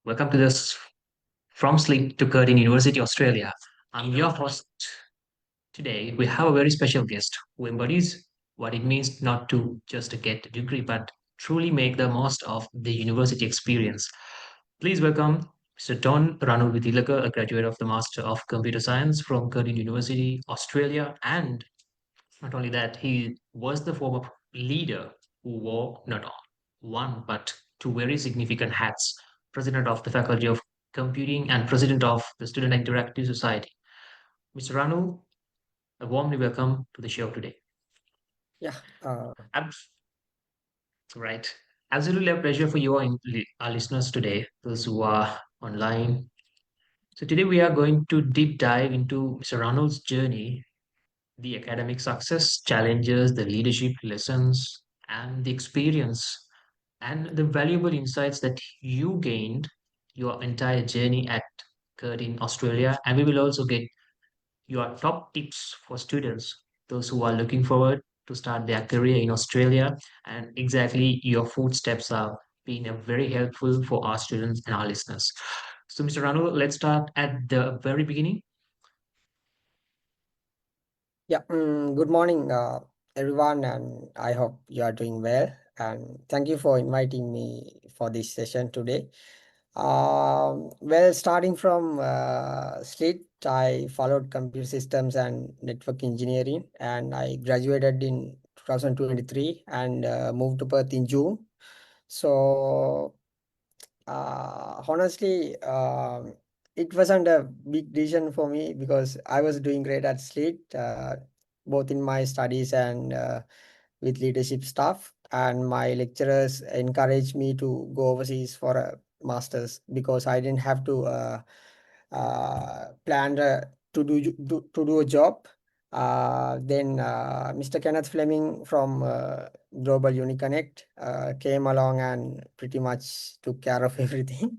Welcome to this from Sliit to Curtin University, Australia. I'm your host. Today, we have a very special guest who embodies what it means not to just get a degree, but truly make the most of the university experience. Please welcome Mr. Don Ranul Deelaka, a graduate of the Master of Computer Science from Curtin University, Australia. And not only that, he was the former leader who wore not one but two very significant hats, president of the Faculty of Computing and president of the Student Interactive Society. Mr. Ranu, a warmly welcome to the show today. Yeah, uh, Abs- right. Absolutely a pleasure for you and our listeners today, those who are online. So today we are going to deep dive into Mr. Ranul's journey, the academic success, challenges, the leadership lessons, and the experience and the valuable insights that you gained your entire journey at Curtin, Australia. And we will also get your top tips for students, those who are looking forward to start their career in Australia. And exactly your footsteps are being very helpful for our students and our listeners. So, Mr. Ranu, let's start at the very beginning. Good morning, everyone, and I hope you are doing well. And thank you for inviting me for this session today. Starting from Sliit, I followed computer systems and network engineering, and I graduated in 2023 and moved to Perth in June. So honestly, it wasn't a big decision for me because I was doing great at Sliit, both in my studies and with leadership stuff. And my lecturers encouraged me to go overseas for a master's because I didn't have to plan to do a job. Then Mr. Kenneth Fleming from Global UniConnect came along and pretty much took care of everything.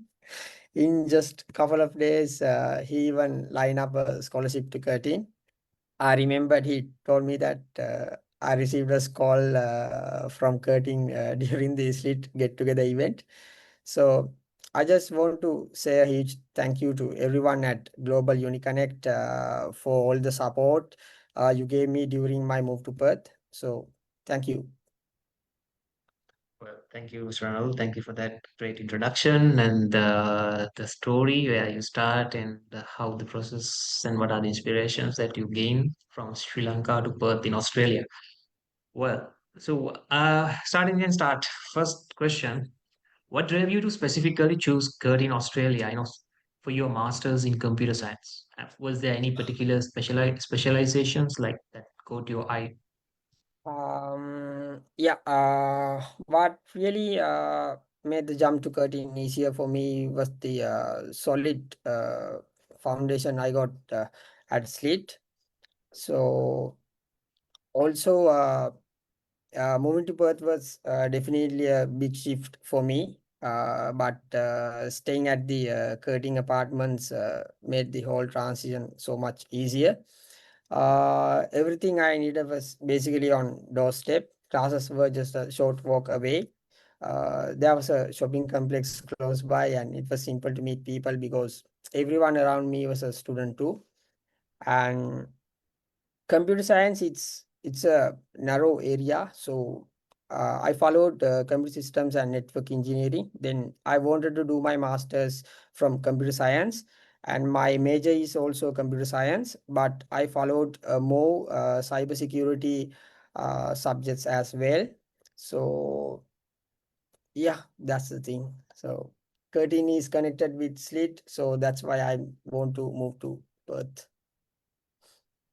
In just a couple of days, he even lined up a scholarship to Curtin. I remembered he told me that I received a call from Curtin during the Sliit get together event. So I just want to say a huge thank you to everyone at Global UniConnect for all the support you gave me during my move to Perth. So thank you. Well, thank you, Mr. Ranul. Thank you for that great introduction and the story where you start and how the process and what are the inspirations that you gain from Sri Lanka to Perth in Australia. Well, starting and start. First question: what drove you to specifically choose Curtin, Australia? For your masters in computer science. Was there any particular specializations like that caught your eye? What really made the jump to Curtin easier for me was the solid foundation I got at Sliit. So also moving to Perth was definitely a big shift for me. But staying at the Curtin apartments made the whole transition so much easier. Everything I needed was basically on doorstep. Classes were just a short walk away. There was a shopping complex close by, and it was simple to meet people because everyone around me was a student too. And computer science, it's a narrow area, so I followed computer systems and network engineering. Then I wanted to do my masters from computer science, and my major is also computer science, but I followed more cybersecurity subjects as well. So yeah, that's the thing. So Curtin is connected with Sliit, so that's why I want to move to Perth.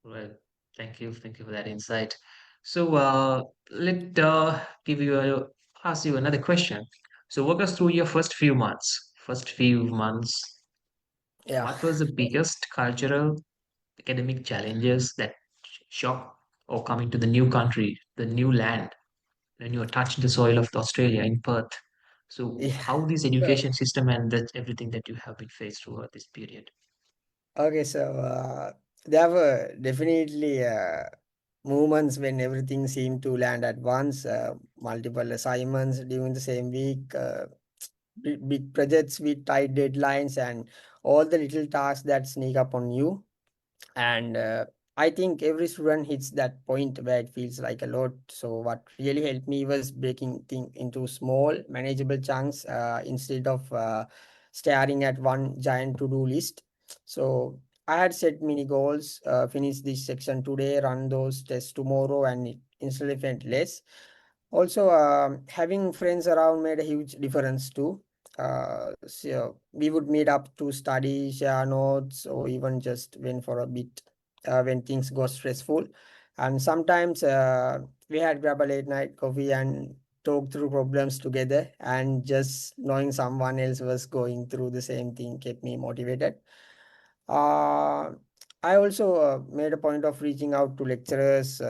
Well, thank you for that insight. So, let give you ask you another question. So, walk us through your first few months. First few months, Yeah. what was the biggest cultural, academic challenges that shock or coming to the new country, the new land, when you touch the soil of Australia in Perth? So, Yeah. how this education system and that everything that you have been faced throughout this period? Okay, so there were definitely moments when everything seemed to land at once, multiple assignments during the same week, big projects with tight deadlines and all the little tasks that sneak up on you. And I think every student hits that point where it feels like a lot. So what really helped me was breaking things into small manageable chunks instead of staring at one giant to-do list. So I had set mini goals, finish this section today, run those tests tomorrow, and it instantly felt less. Also, having friends around made a huge difference too. So we would meet up to study, share notes, or even just went for a bit when things got stressful. And sometimes we had grab a late night coffee and talk through problems together. And just knowing someone else was going through the same thing kept me motivated. Uh, I also made a point of reaching out to lecturers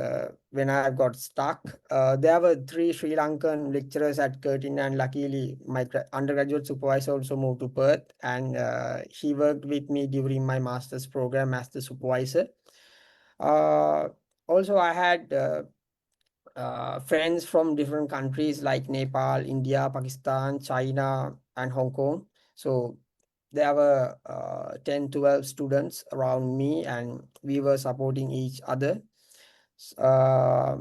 when I got stuck. There were three Sri Lankan lecturers at Curtin, and luckily, my undergraduate supervisor also moved to Perth, and he worked with me during my master's program as the supervisor. Uh, Also, I had friends from different countries like Nepal, India, Pakistan, China, and Hong Kong. So there were 10, 12 students around me, and we were supporting each other. Uh,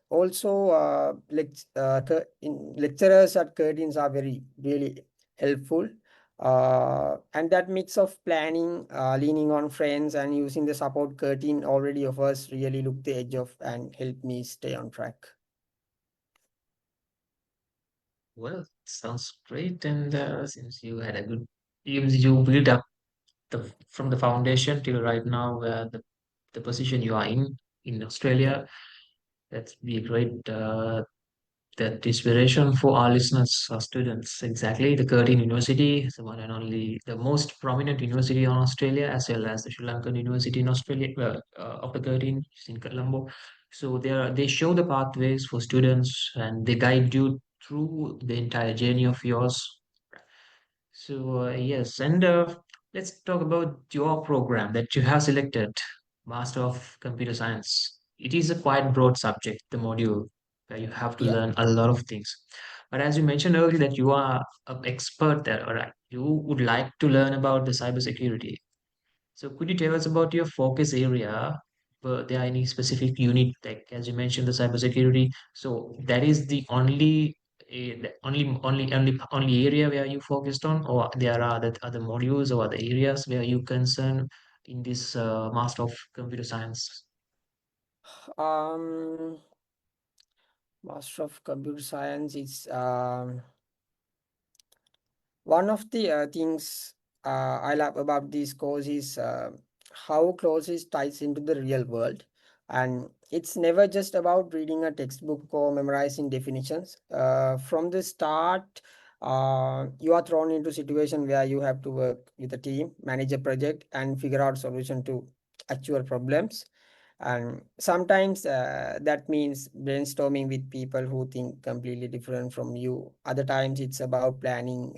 Also, lecturers at Curtins are very, really helpful. And that mix of planning, leaning on friends, and using the support Curtin already offers really look the edge of and help me stay on track. Well, sounds great. And since you had a good, you built up from the foundation till right now, where the position you are in Yeah. Australia, that's be a great that inspiration for our listeners, our students. Exactly, the Curtin University is the one and only, the most prominent university in Australia, as well as the Sri Lankan University in Australia, of the Curtin is in Colombo. So they show the pathways for students and they guide you through the entire journey of yours. So yes, and let's talk about your program that you have selected, Master of Computer Science. It is a quite broad subject, the module, where you have to Yeah. learn a lot of things. But as you mentioned earlier, that you are an expert there, all right? You would like to learn about the cybersecurity. So could you tell us about your focus area? Were there any specific unit, like as you mentioned, the cybersecurity? So that is the only only area where you focused on, or there are other modules or other areas where you concern in this Master of Computer Science? Um, Master of Computer Science is one of the things I love about this course is how close it ties into the real world. And it's never just about reading a textbook or memorizing definitions. From the start, you are thrown into a situation where you have to work with a team, manage a project, and figure out solution to actual problems. And sometimes that means brainstorming with people who think completely different from you. Other times it's about planning,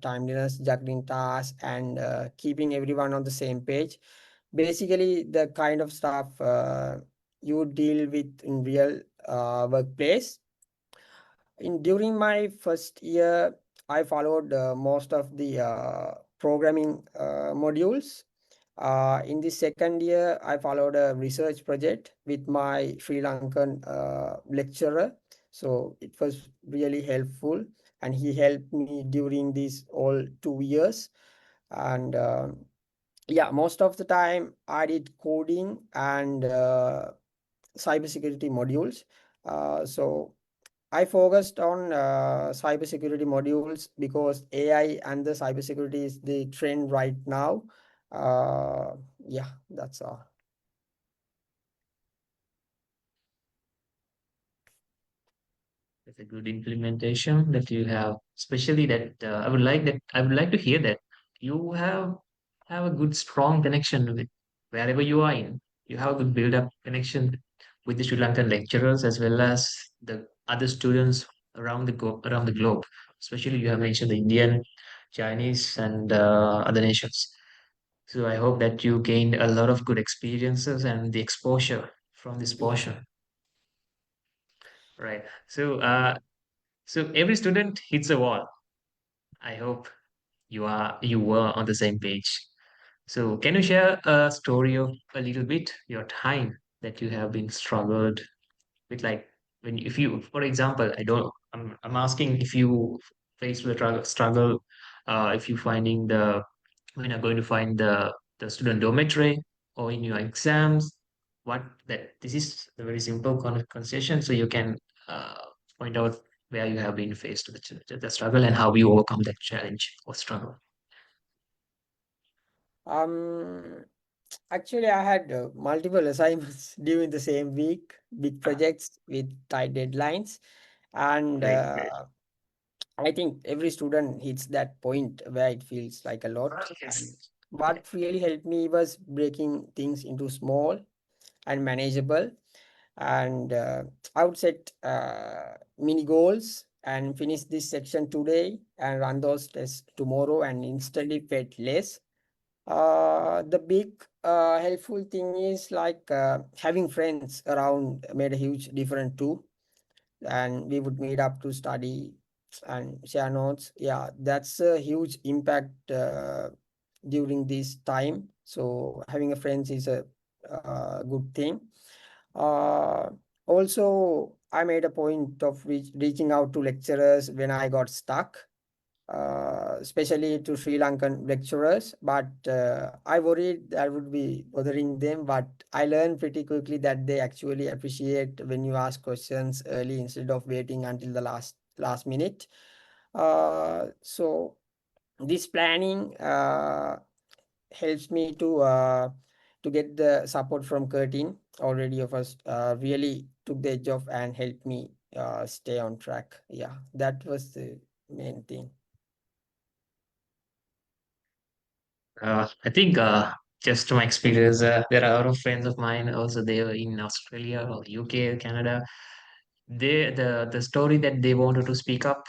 timeliness, juggling tasks, and keeping everyone on the same page. Basically the kind of stuff you deal with in real workplace. In during my first year, I followed most of the programming modules. In the second year, I followed a research project with my Sri Lankan lecturer. So it was really helpful, and he helped me during these all 2 years. And yeah, most of the time I did coding and cybersecurity modules. So I focused on cybersecurity modules because AI and the cybersecurity is the trend right now. Yeah, that's all. That's a good implementation that you have, especially that I would like to hear that you have a good strong connection with wherever you are in. You have a good build up connection with the Sri Lankan lecturers as well as the other students around the globe. Especially you have mentioned the Indian, Chinese, and other nations. So I hope that you gained a lot of good experiences and the exposure from this Yeah. portion. Right. So every student hits a wall. I hope you were on the same page. So, can you share a story of a little bit your time that you have been struggled with, like when if you, for example, I'm asking if you faced with a struggle, if you finding the when you're going to find the student dormitory or in your exams, what that this is a very simple conversation, so you can uh, point out where you have been faced with the struggle and how you overcome that challenge or struggle. Um, Actually, I had multiple assignments during the same week, big projects with tight deadlines, and Great, great. I think every student hits that point where it feels like a lot. And Yes. Yeah. what really helped me was breaking things into small and manageable. And I would set mini goals and finish this section today and run those tests tomorrow and instantly felt less. The big helpful thing is like having friends around made a huge difference too. And we would meet up to study and share notes. Yeah, that's a huge impact during this time. So having a friends is a good thing. uh, Also, I made a point of reaching out to lecturers when I got stuck, especially to Sri Lankan lecturers. But I worried I would be bothering them. But I learned pretty quickly that they actually appreciate when you ask questions early instead of waiting until the last minute. So this planning helps me to get the support from Curtin. Already of us really took the edge off and helped me stay on track. Yeah, that was the main thing. I think just to my experience, there are a lot of friends of mine also there in Australia or UK, Canada. The story that they wanted to speak up,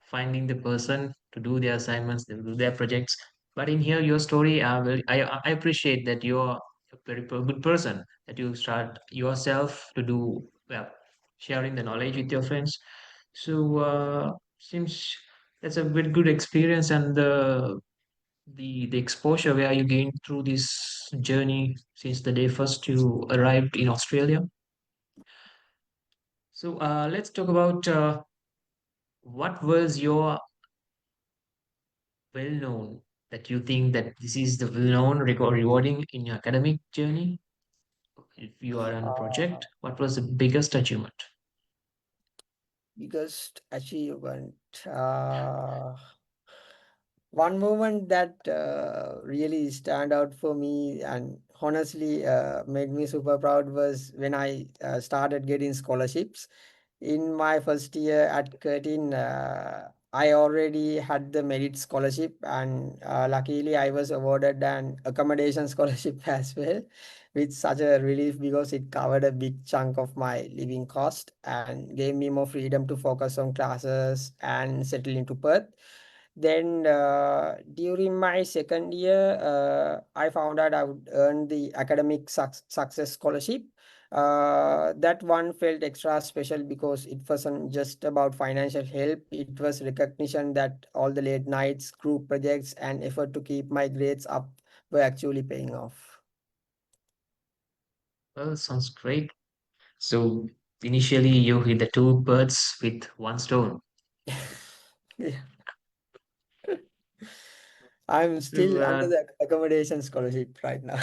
finding the person to do their assignments, to do their projects. But in here, your story, I appreciate that you're a very good person, that you start yourself to do, well, sharing the knowledge with your friends. So seems that's a very good experience, and the exposure where you gained through this journey since the day first you arrived in Australia. So let's talk about what was your well known, that you think that this is the well known rewarding in your academic journey. If you are on a Uh, project, what was the biggest achievement? Biggest achievement. One moment that really stand out for me and honestly made me super proud was when I started getting scholarships. In my first year at Curtin, I already had the merit scholarship, and luckily I was awarded an accommodation scholarship as well, with such a relief because it covered a big chunk of my living cost and gave me more freedom to focus on classes and settle into Perth. Then during my second year, I found out I would earn the academic success scholarship. That one felt extra special because it wasn't just about financial help. It was recognition that all the late nights, group projects, and effort to keep my grades up were actually paying off. Well, sounds great. So initially you hit the two birds with one stone. Yeah. I'm So still under the accommodation scholarship right now.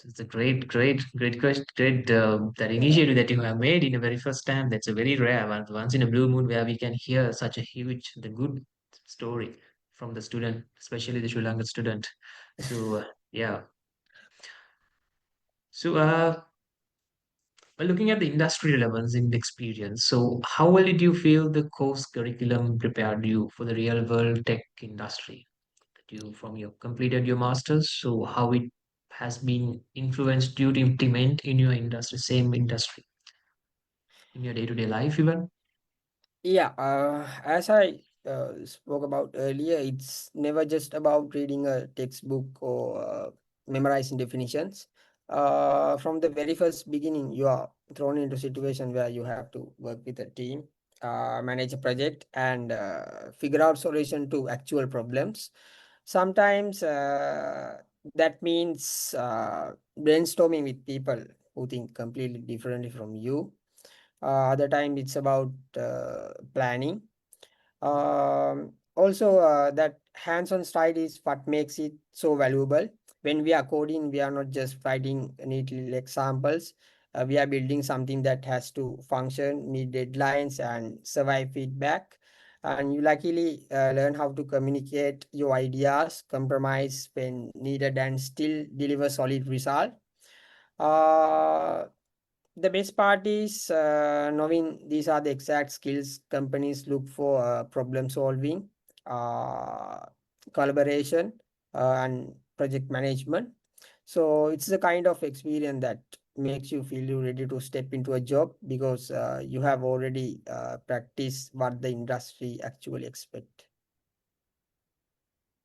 it's a great question, great that initiative that you have made in the very first time. That's a very rare one, once in a blue moon, where we can hear such a huge, the good story from the student, especially the Sri Lankan student. So yeah. So well, looking at the industry relevance in the experience, so how well did you feel the course curriculum prepared you for the real world tech industry? That you from your completed your masters, so how it has been influenced you to implement in your industry, same industry, in your day-to-day life even? Yeah, as I spoke about earlier, it's never just about reading a textbook or memorizing definitions. From the very first beginning, you are thrown into a situation where you have to work with a team. manage a project, and figure out solution to actual problems. Sometimes that means brainstorming with people who think completely differently from you. Other time it's about planning. Also, that hands-on style is what makes it so valuable. When we are coding, we are not just writing neatly examples. We are building something that has to function, meet deadlines, and survive feedback. And you luckily learn how to communicate your ideas, compromise when needed, and still deliver solid result. Uh, the best part is knowing these are the exact skills companies look for: problem solving, uh, collaboration, and project management. So it's the kind of experience that makes you feel you ready to step into a job because you have already practiced what the industry actually expect.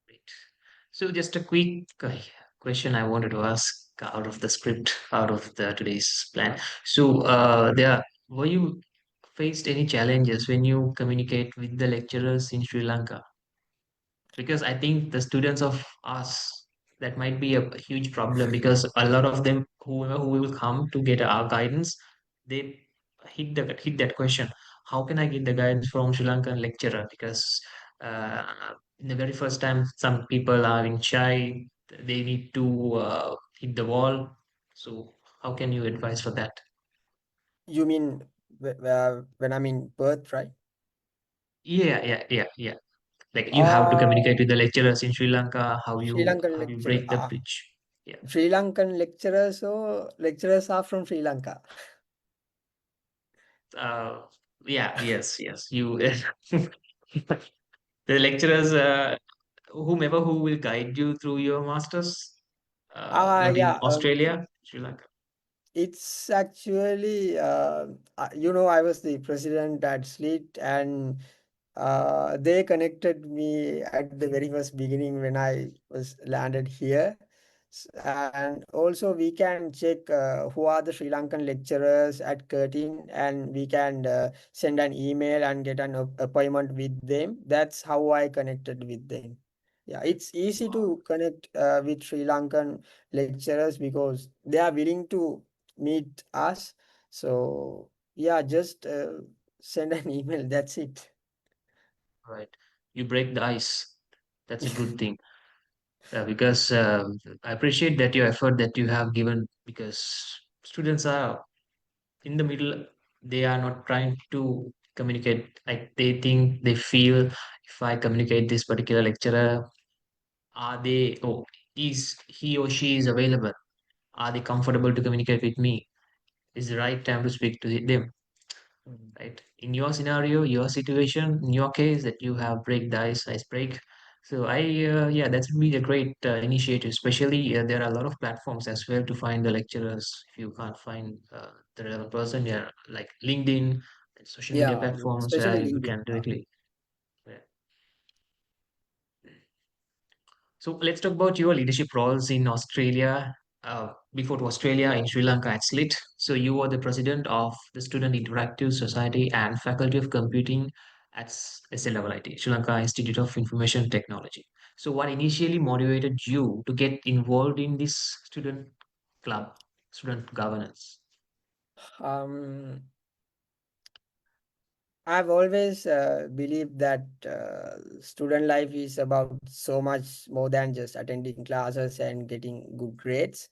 Great. So just a quick question I wanted to ask out of the script, out of the today's plan. So were you faced any challenges when you communicate with the lecturers in Sri Lanka? Because I think the students of us, that might be a huge problem because a lot of them who will come to get our guidance, they hit that question. How can I get the guidance from Sri Lankan lecturer? Because uh, in the very first time, some people are in shy, they need to hit the wall. So how can you advise for that? You mean when I'm in Perth, right? Yeah. Like you have to Uh, communicate with the lecturers in Sri Lanka, Sri Lankan how you lecturer. break the bridge. Yeah. Sri Lankan lecturers, so lecturers are from Sri Lanka. Uh, yeah, yes. You, the lecturers, whomever who will guide you through your masters, not in Yeah, Australia, Sri Lanka. it's actually, I was the president at Sliit, and they connected me at the very first beginning when I was landed here. And also we can check who are the Sri Lankan lecturers at Curtin, and we can send an email and get an appointment with them. That's how I connected with them. Yeah, it's easy Wow, to connect with Sri Lankan lecturers because they are willing to meet us. So yeah, just send an email. That's it. right. You break the ice. That's a good thing. Because I appreciate that your effort that you have given because students are in the middle, they are not trying to communicate. Like they think, they feel if I communicate this particular lecturer, are they, oh, is he or she is available? Are they comfortable to communicate with me? Is the right time to speak to them? Right? In your scenario, your situation, in your case, that you have break the ice break. So yeah, that's be a great initiative. Especially there are a lot of platforms as well to find the lecturers. If you can't find the relevant person, yeah, like LinkedIn, social media Yeah, platforms where especially you LinkedIn. can directly. Yeah. So let's talk about your leadership roles in Australia. Before to Australia, in Sri Lanka at Sliit. So you were the president of the Student Interactive Society and Faculty of Computing at SLIT, Sri Lanka Institute of Information Technology. So what initially motivated you to get involved in this student club, student governance? Um, I've always believed that student life is about so much more than just attending classes and getting good grades.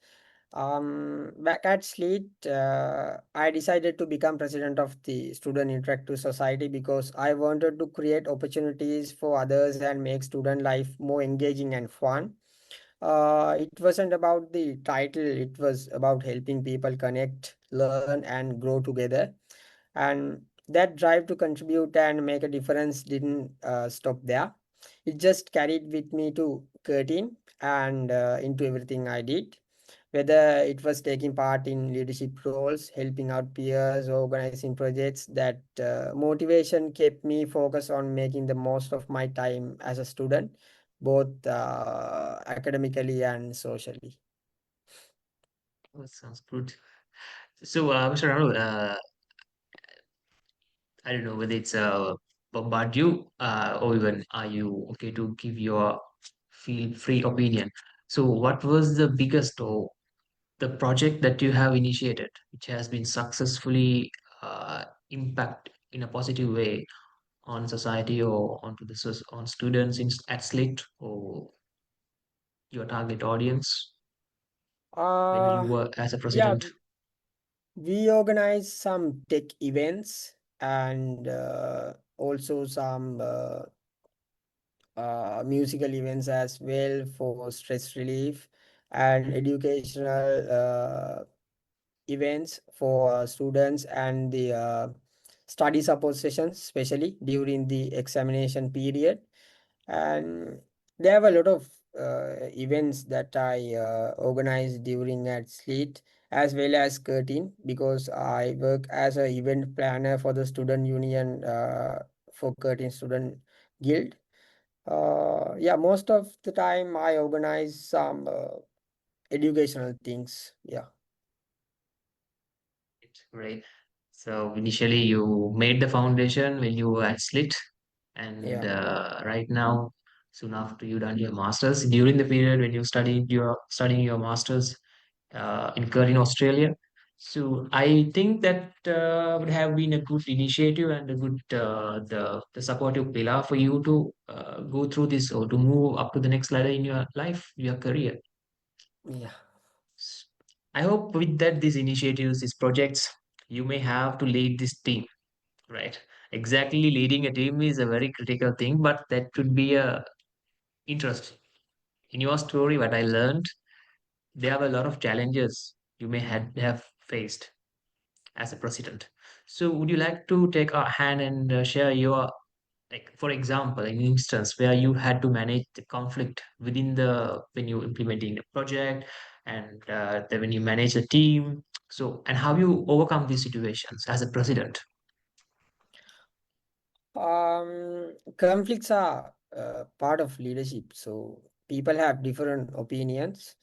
Back at Sleet, I decided to become president of the Student Interactive Society because I wanted to create opportunities for others and make student life more engaging and fun. It wasn't about the title, it was about helping people connect, learn, and grow together. And that drive to contribute and make a difference didn't stop there. It just carried with me to Curtin and into everything I did, whether it was taking part in leadership roles, helping out peers, organizing projects. That motivation kept me focused on making the most of my time as a student, both academically and socially. That sounds good. So, Mr. Ranul, I don't know whether it's bombard you or even are you okay to give your feel free opinion. So, what was the biggest or the project that you have initiated, which has been successfully impact in a positive way on society or onto the on students at Sliit or your target audience when you Uh, were as a yeah, president? we organize some tech events and also some musical events as well for stress relief and educational events for students and the study support sessions, especially during the examination period. And there were a lot of events that I organized during at Sleet as well as Curtin, because I work as a event planner for the student union for Curtin Student Guild. Yeah, most of the time I organize some educational things. Yeah, Right. So initially you made the foundation when you were at Slit, and yeah. right now, soon after you done your masters, during the period when you studying your masters in Curtin, Australia. So I think that would have been a good initiative and a good the supportive pillar for you to go through this or to move up to the next ladder in your life, your career. Yeah. I hope with that, these initiatives, these projects, you may have to lead this team, right? Exactly, leading a team is a very critical thing, but that could be a interest. In your story, what I learned, there are a lot of challenges you may have faced as a president. So, would you like to take a hand and share your, like, for example, an instance where you had to manage the conflict within the when you implementing the project and when you manage the team. So, and how you overcome these situations as a president. Conflicts are part of leadership, so people have different opinions.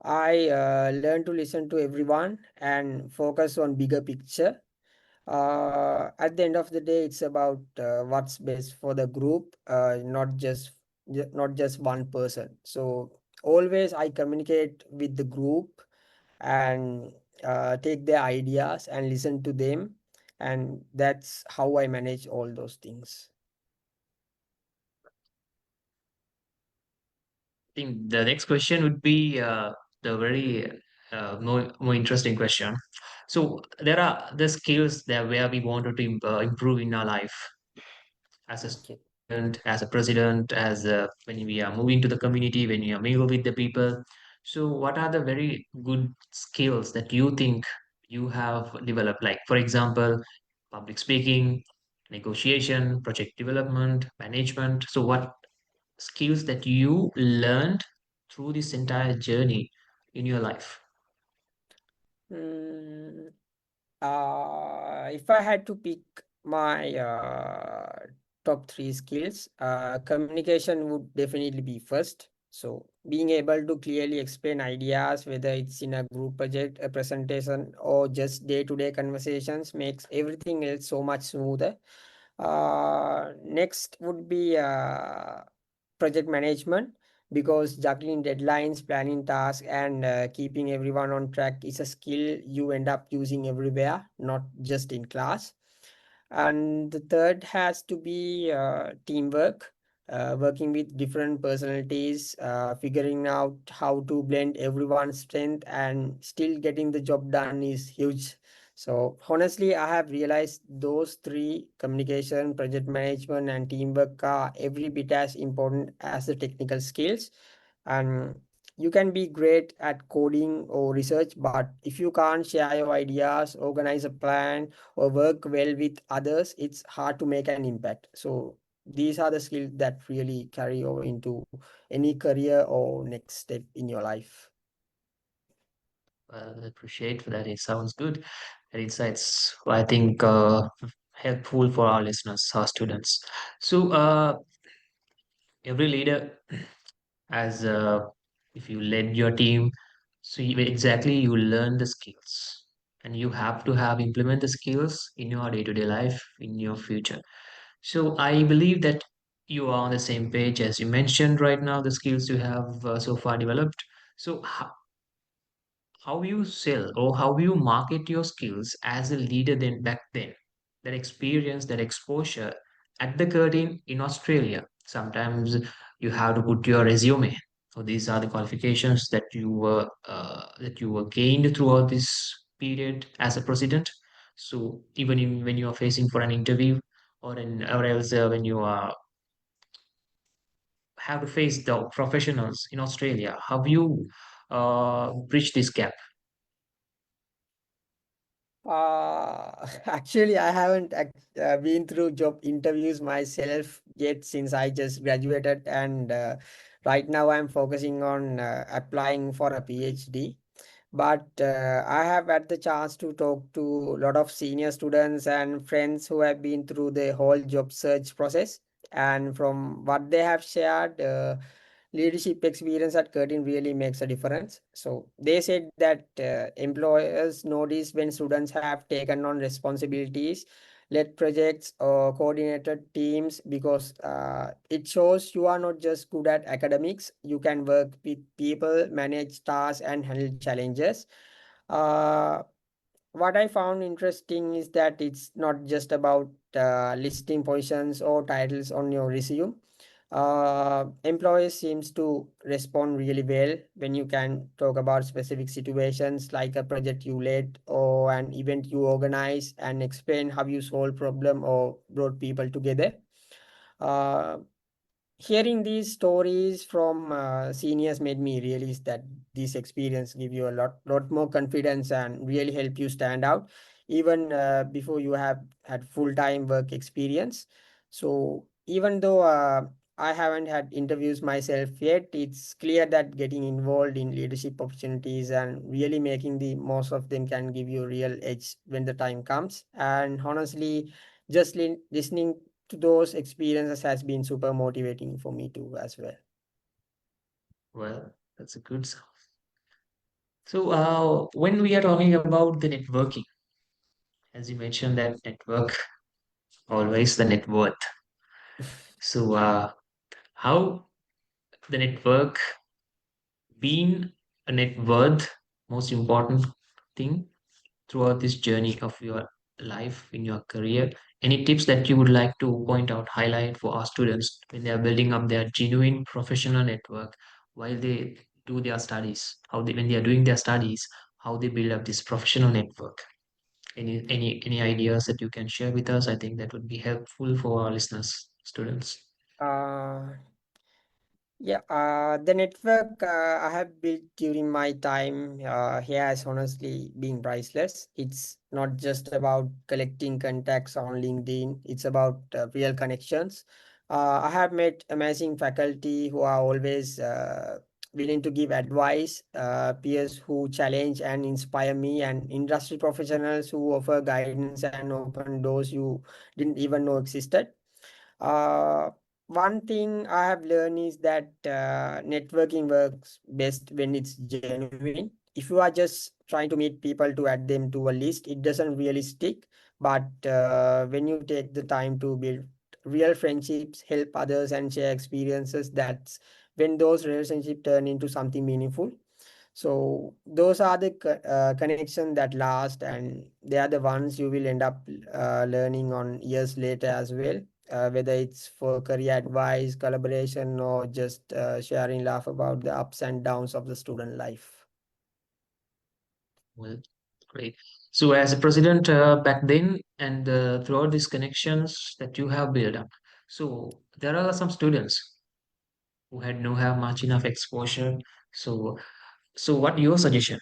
I learn to listen to everyone and focus on bigger picture. At the end of the day, it's about what's best for the group, not just one person. So always I communicate with the group and take their ideas and listen to them, and that's how I manage all those things. I think the next question would be the very more interesting question. So there are the skills that where we wanted to improve in our life as a Okay. student, as a president, as a, when we are moving to the community, when you are mingle with the people. So what are the very good skills that you think you have developed? Like for example, public speaking, negotiation, project development, management. So what skills that you learned through this entire journey in your life? Mm, if I had to pick my top three skills, communication would definitely be first. So, being able to clearly explain ideas, whether it's in a group project, a presentation, or just day-to-day conversations, makes everything else so much smoother. Next would be project management, because juggling deadlines, planning tasks, and keeping everyone on track is a skill you end up using everywhere, not just in class. And the third has to be teamwork, working with different personalities, figuring out how to blend everyone's strength and still getting the job done is huge. So honestly, I have realized those three, communication, project management, and teamwork, are every bit as important as the technical skills. And you can be great at coding or research, but if you can't share your ideas, organize a plan, or work well with others, it's hard to make an impact. So these are the skills that really carry over into any career or next step in your life. I appreciate for that. It sounds good. And insights, I think, helpful for our listeners, our students. So, every leader, as if you led your team, so exactly you learn the skills. and you have to have implement the skills in your day-to-day life in your future. So I believe that you are on the same page as you mentioned right now, the skills you have so far developed. So how you sell or how you market your skills as a leader then back then, that experience, that exposure at the Curtin in Australia. Sometimes you have to put your resume. So these are the qualifications that you were gained throughout this period as a president. So even when you are facing for an interview, or else when you are have to face the professionals in Australia, how you bridge this gap? Actually, I haven't been through job interviews myself yet since I just graduated, and right now I'm focusing on applying for a PhD. But I have had the chance to talk to a lot of senior students and friends who have been through the whole job search process. And from what they have shared, leadership experience at Curtin really makes a difference. So they said that employers notice when students have taken on responsibilities, led projects or coordinated teams, because it shows you are not just good at academics, you can work with people, manage tasks, and handle challenges. Uh, what I found interesting is that it's not just about listing positions or titles on your resume. Employees seems to respond really well when you can talk about specific situations like a project you led or an event you organize and explain how you solve problem or brought people together. Uh, Hearing these stories from seniors made me realize that this experience give you a lot more confidence and really help you stand out even before you have had full-time work experience. So even though I haven't had interviews myself yet, it's clear that getting involved in leadership opportunities and really making the most of them can give you a real edge when the time comes. And honestly, just listening to those experiences has been super motivating for me too as well. Well, that's a good sound. So, when we are talking about the networking, as you mentioned, that network, always the net worth. So, how the network being a net worth, most important thing throughout this journey of your life in your career? Any tips that you would like to point out, highlight for our students when they are building up their genuine professional network while they do their studies? When they are doing their studies, how they build up this professional network? Any ideas that you can share with us? I think that would be helpful for our listeners, students. Uh, Yeah, the network I have built during my time here has honestly been priceless. It's not just about collecting contacts on LinkedIn, it's about real connections. I have met amazing faculty who are always willing to give advice, peers who challenge and inspire me, and industry professionals who offer guidance and open doors you didn't even know existed. Uh, One thing I have learned is that networking works best when it's genuine. If you are just trying to meet people to add them to a list, it doesn't really stick. But when you take the time to build real friendships, help others, and share experiences, that's when those relationships turn into something meaningful. So those are the connection that last, and they are the ones you will end up learning on years later as well, whether it's for career advice, collaboration, or just sharing laugh about the ups and downs of the student life. Well, great. So, as a president back then, and throughout these connections that you have built up, so there are some students who had no have much enough exposure. So, what your suggestion?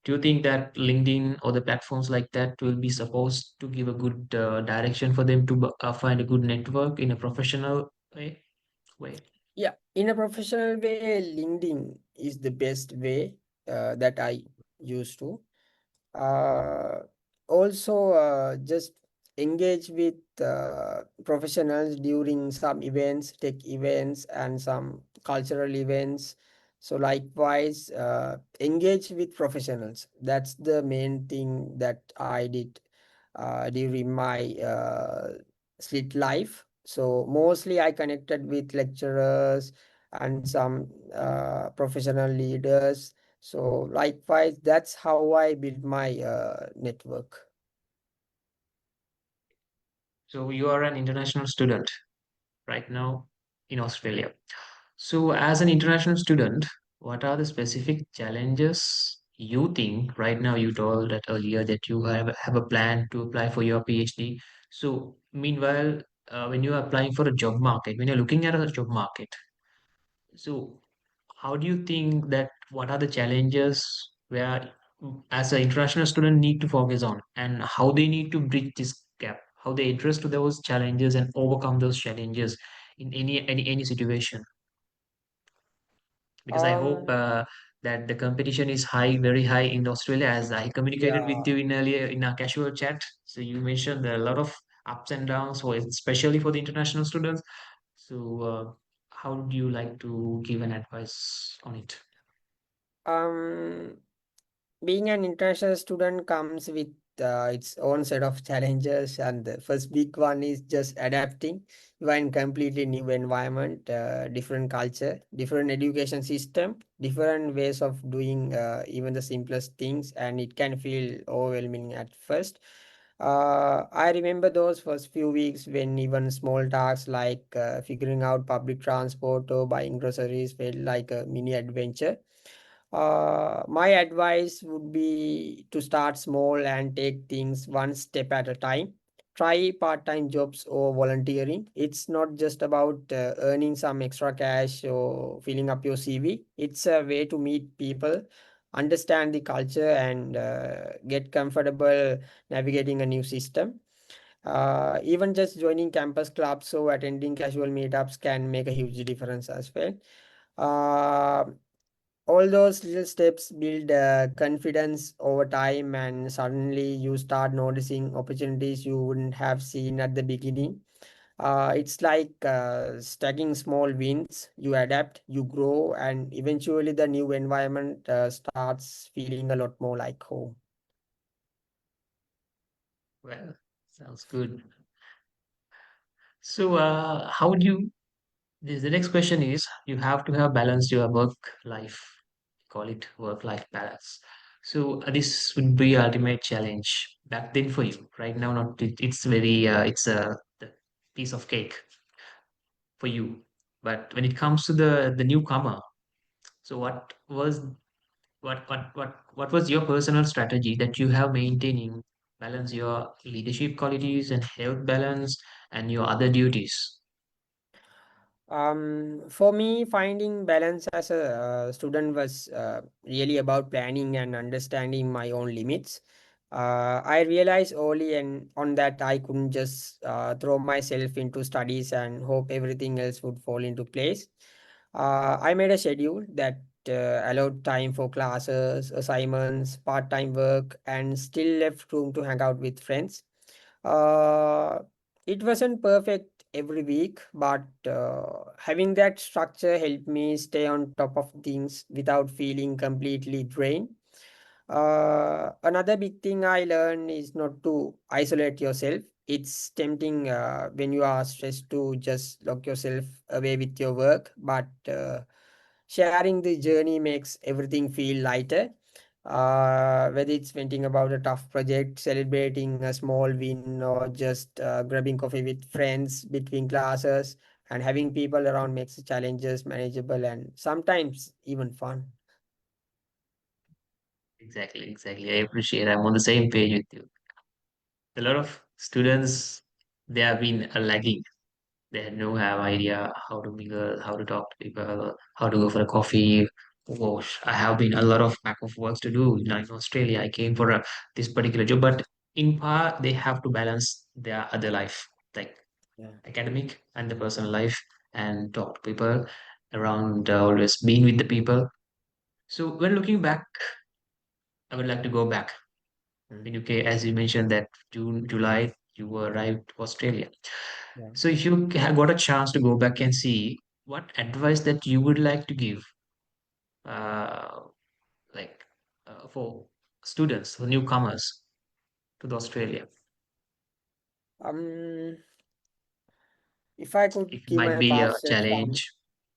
Do you think that LinkedIn or the platforms like that will be supposed to give a good direction for them to find a good network in a professional way? Yeah, in a professional way, LinkedIn is the best way that I used to. Uh, Also, just engage with professionals during some events, tech events, and some cultural events. So likewise, engage with professionals. That's the main thing that I did during my slit life. So mostly I connected with lecturers and some professional leaders. So likewise, that's how I built my network. So you are an international student right now in Australia. So as an international student, what are the specific challenges you think right now? You told that earlier that you have a plan to apply for your PhD. So meanwhile, when you are applying for a job market, when you're looking at a job market, so how do you think that what are the challenges where as an international student need to focus on and how they need to bridge this gap, how they address to those challenges and overcome those challenges in any situation? Because I hope Um, that the competition is high, very high in Australia, as I communicated with yeah. you in earlier in our casual chat. So you mentioned there are a lot of ups and downs, for especially for the international students. So how do you like to give an advice on it? Um, Being an international student comes with its own set of challenges, and the first big one is just adapting. You are in completely new environment, different culture, different education system, different ways of doing even the simplest things, and it can feel overwhelming at first. I remember those first few weeks when even small tasks like figuring out public transport or buying groceries felt like a mini adventure. My advice would be to start small and take things one step at a time. Try part time jobs or volunteering. It's not just about earning some extra cash or filling up your CV, it's a way to meet people, understand the culture, and get comfortable navigating a new system. Even just joining campus clubs or attending casual meetups can make a huge difference as well. Uh, all those little steps build confidence over time, and suddenly you start noticing opportunities you wouldn't have seen at the beginning. It's like stacking small wins. You adapt, you grow, and eventually the new environment starts feeling a lot more like home. Well, sounds good. So, how would you? The next question is: you have to have balanced your work life. Call it work-life balance. So, this would be ultimate challenge back then for you. Right now, not it's very it's a the piece of cake for you. But when it comes to the newcomer, so what was your personal strategy that you have maintaining balance your leadership qualities and health balance and your other duties? For me, finding balance as a student was really about planning and understanding my own limits. I realized early and on that I couldn't just throw myself into studies and hope everything else would fall into place. I made a schedule that allowed time for classes, assignments, part-time work, and still left room to hang out with friends. Uh, it wasn't perfect every week, but having that structure helped me stay on top of things without feeling completely drained. Another big thing I learned is not to isolate yourself. It's tempting when you are stressed to just lock yourself away with your work, but sharing the journey makes everything feel lighter. Whether it's venting about a tough project, celebrating a small win, or just grabbing coffee with friends between classes, and having people around makes the challenges manageable and sometimes even fun. Exactly, exactly. I appreciate. I'm on the same page with you. A lot of students they have been lagging. They had no have idea how to mingle, how to talk to people, how to go for a coffee. Gosh, I have been a lot of back of works to do. Now in Australia, I came for this particular job, but in part they have to balance their other life, like Yeah. academic and the personal life, and talk to people around, always being with the people. So when looking back, I would like to go back Mm. in UK, as you mentioned that June, July, you arrived to Australia. Yeah. So if you got a chance to go back and see what advice that you would like to give uh, like for students, for newcomers to the Australia? Um, if I could If it give might my be a past self some, challenge,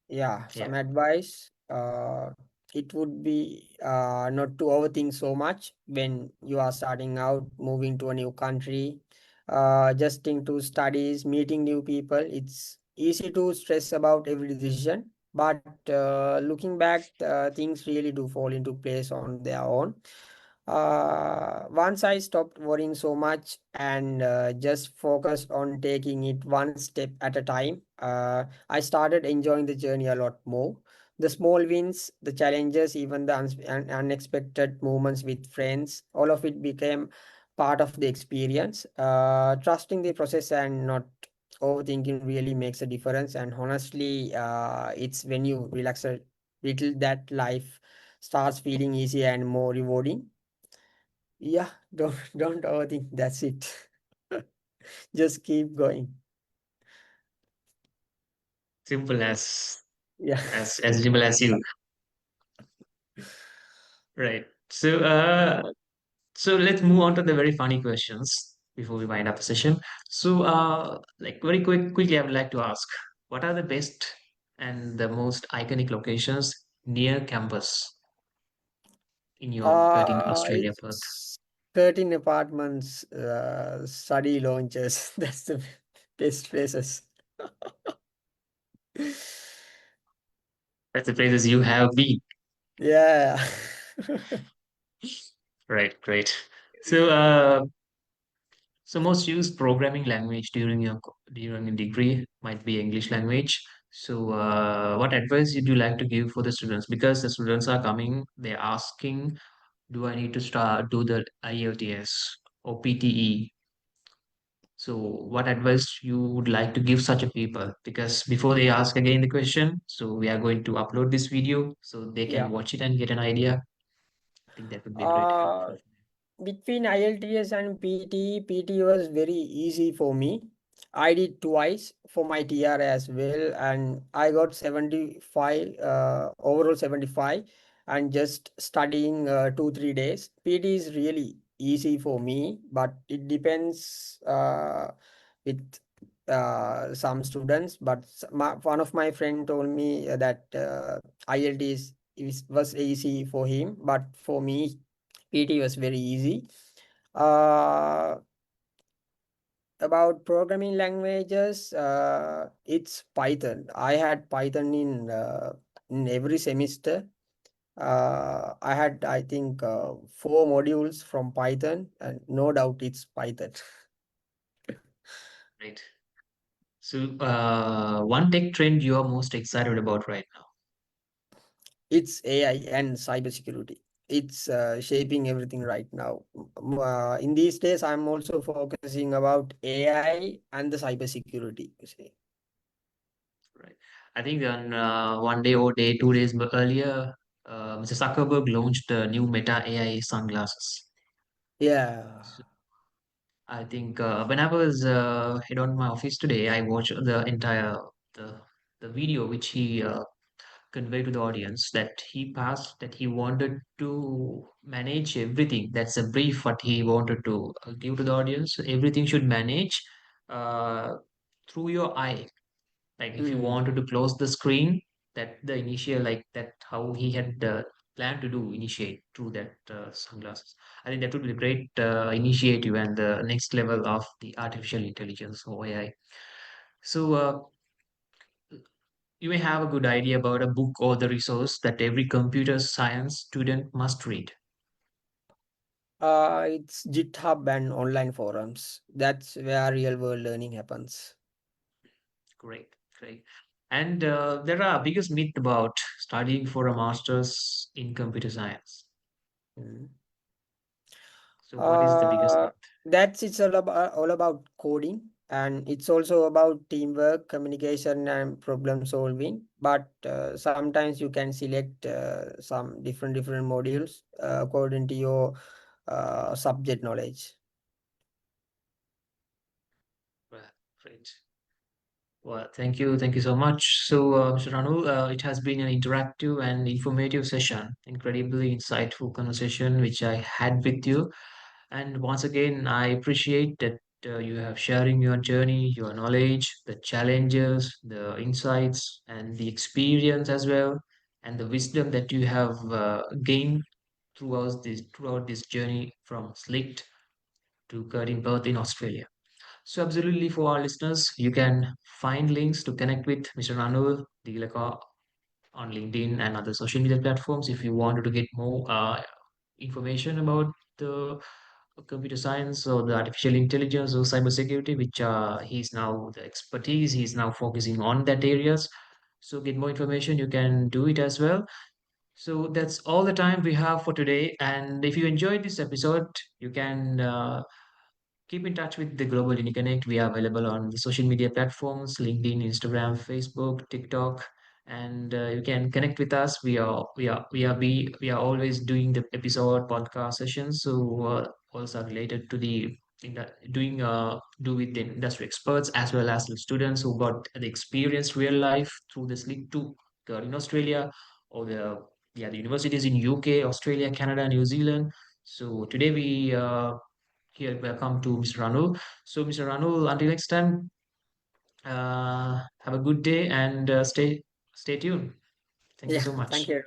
yeah, yeah, some advice, it would be not to overthink so much when you are starting out, moving to a new country, adjusting to studies, meeting new people. It's easy to stress about every decision, but looking back, things really do fall into place on their own. Once I stopped worrying so much and just focused on taking it one step at a time, I started enjoying the journey a lot more. The small wins, the challenges, even the unexpected moments with friends, all of it became part of the experience. Trusting the process and not overthinking really makes a difference. And honestly, it's when you relax a little that life starts feeling easier and more rewarding. Yeah, don't overthink. That's it. Just keep going. simple as Yeah. as simple as you, right? So let's move on to the very funny questions before we wind up the session. So, like very quickly, I would like to ask, what are the best and the most iconic locations near campus in your Curtin, Australia, Perth? It's Curtin apartments, study launches. That's the best places. That's the places you have been, Yeah. right? Great. So, so most used programming language during a degree might be English language. So, what advice would you like to give for the students? Because the students are coming, they're asking, do I need to do the IELTS or PTE? So, what advice you would like to give such a people? Because before they ask again the question, so we are going to upload this video so they can Yeah. watch it and get an idea. I think that would be great Uh, helpful. Between IELTS and PT was very easy for me. I did twice for my TR as well, and I got 75, overall 75, and just studying 2 3 days. PT is really easy for me, but it depends with some students. But one of my friend told me that IELTS was easy for him, but for me PT was very easy. Uh, about programming languages, it's Python. I had Python in every semester. I had, I think, 4 modules from Python, and no doubt it's Python. Right. So, one tech trend you are most excited about right now. It's AI and cybersecurity. It's shaping everything right now. In these days, I'm also focusing about AI and the cybersecurity. You see. Right. I think on one day or 2 days earlier, Mr. Zuckerberg launched the new Meta AI sunglasses. Yeah. So I think when I was head on my office today, I watched the the video which he conveyed to the audience that he passed that he wanted to manage everything. That's a brief what he wanted to give to the audience. Everything should manage uh, through your eye. Like if you Hmm. wanted to close the screen, that the initial like that how he had planned to do initiate through that sunglasses. I think that would be a great initiative and the next level of the artificial intelligence or AI. So you may have a good idea about a book or the resource that every computer science student must read. It's GitHub and online forums. That's where real world learning happens. Great, great. And there are biggest myth about studying for a master's in computer science. Mm. So what is the biggest Uh, myth? that's it's all about coding, and it's also about teamwork, communication, and problem solving. But sometimes you can select some different modules according to your subject knowledge. Well, great. Well, thank you so much. So, Mr. Ranul, it has been an interactive and informative session, incredibly insightful conversation which I had with you. And once again, I appreciate that you have sharing your journey, your knowledge, the challenges, the insights, and the experience as well, and the wisdom that you have gained throughout this journey from Sliit to Curtin Perth in Australia. So, absolutely, for our listeners, you can find links to connect with Mr. Ranul Deelaka on LinkedIn and other social media platforms if you wanted to get more information about the computer science or the artificial intelligence or cybersecurity, which he's now the expertise. He's now focusing on that areas. So, get more information, you can do it as well. So that's all the time we have for today. And if you enjoyed this episode, you can keep in touch with the Global Connect. We are available on the social media platforms: LinkedIn, Instagram, Facebook, TikTok, and you can connect with us. We are always doing the episode podcast sessions. So also related to the in the, doing do with the industry experts as well as the students who got the experience real life through this league to in Australia or the universities in UK, Australia, Canada, New Zealand. So today we here, welcome to Mr. Ranul. So, Mr. Ranul, until next time, have a good day and stay tuned. Thank you Yeah, so thank much. you.